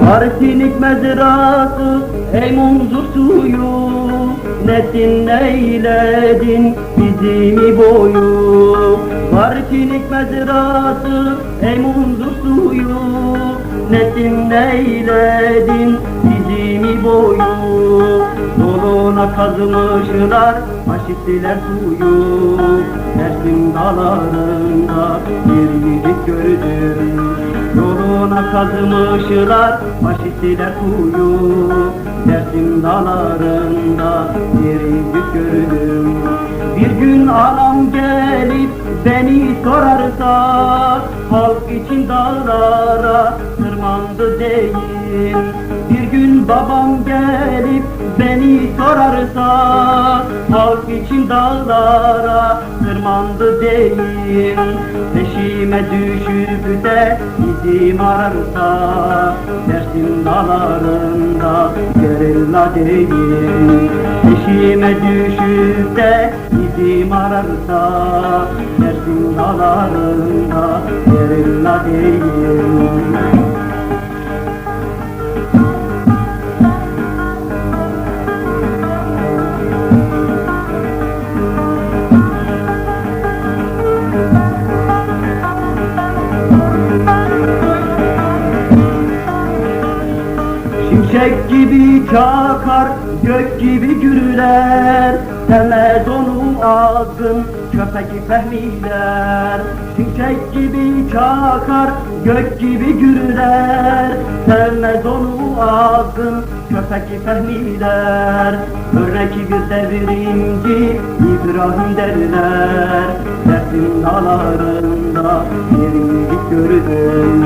Artinik mezrası ey munzur suyu, nesin neyledin bizim boyu. Artinik mezrası ey munzur suyu, nesin neyledin bizim boyu. Yoluna kazmışlar faşistler suyu, Mersin dağlarında bir yiğit gördüm. Yoluna kazmışlar faşistler kuyu, Mersin dağlarında bir yiğit gördüm. Bir gün anam gelip beni sorarsa, halk için dağlara tırmandı değil. Bir gün babam gelip beni sorarsa, halk için dağlara tırmandı değil. Peşime düşüp de izim ararsa, Mersin dağlarında gerilla değil. Peşime düşüp de izim ararsa, Mersin dağlarında gerilla değil. Şimşek gibi çakar, gök gibi gürler, sevmez onu azgın köpek Fehmiler. Şimşek gibi çakar, gök gibi gürler, sevmez onu azgın köpek Fehmiler. Örnek bir devrimci İbrahim derler, Mersin dağlarında bir yiğit gördüm.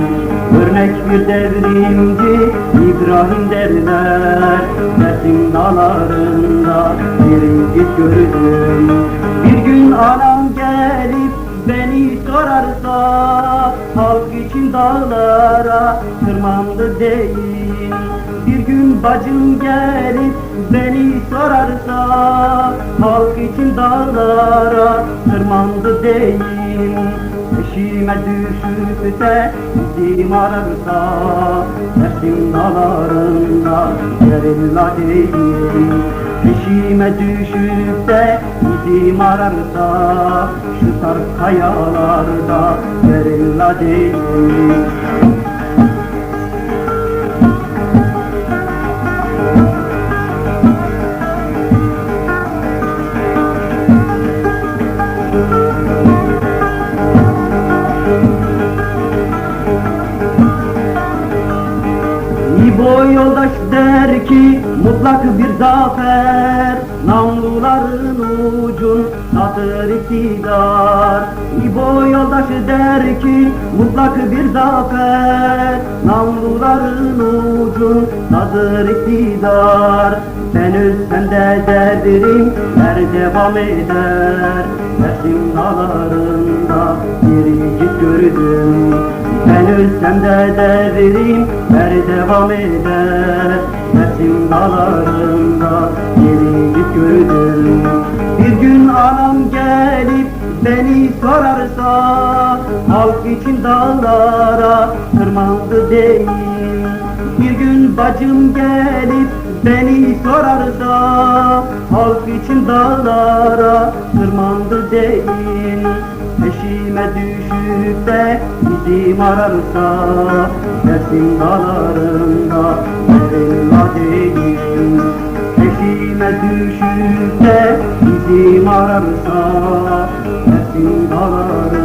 Örnek bir devrimci İbrahim derler, Mersin dağlarında bir yiğit gördüm. Bir gün anam gelip beni sorarsa, halk için dağlara tırmandı değil. Bir gün bacım gelip beni sorarsa, halk için dağlara tırmandı değil. Peşime düşüp de izim ararsa, Mersin dağlarında gerilla değil. Peşime düşüp de izim ararsa, şu sarp kayalarda gerilla değil. İbo yoldaş der ki mutlak bir zafer, namluların ucundadır iktidar. İbo yoldaş der ki mutlak bir zafer, namluların ucundadır iktidar. Ben ölsem de derdim her devam eder, Mersin dağlarında bir yiğit gördüm. Ben ölsem de devrim her devam eder, Mersin dağlarında bir yiğit gördüm. Bir gün anam gelip beni sorarsa, halk için dağlara tırmandı değil. Bir gün bacım gelip beni sorarsa, halk için dağlara tırmandı değil. Peşime düşüp de izim ararsa, Mersin dağlarında gerilla değil. Peşime düşüp de izim ararsa, Mersin dağlarında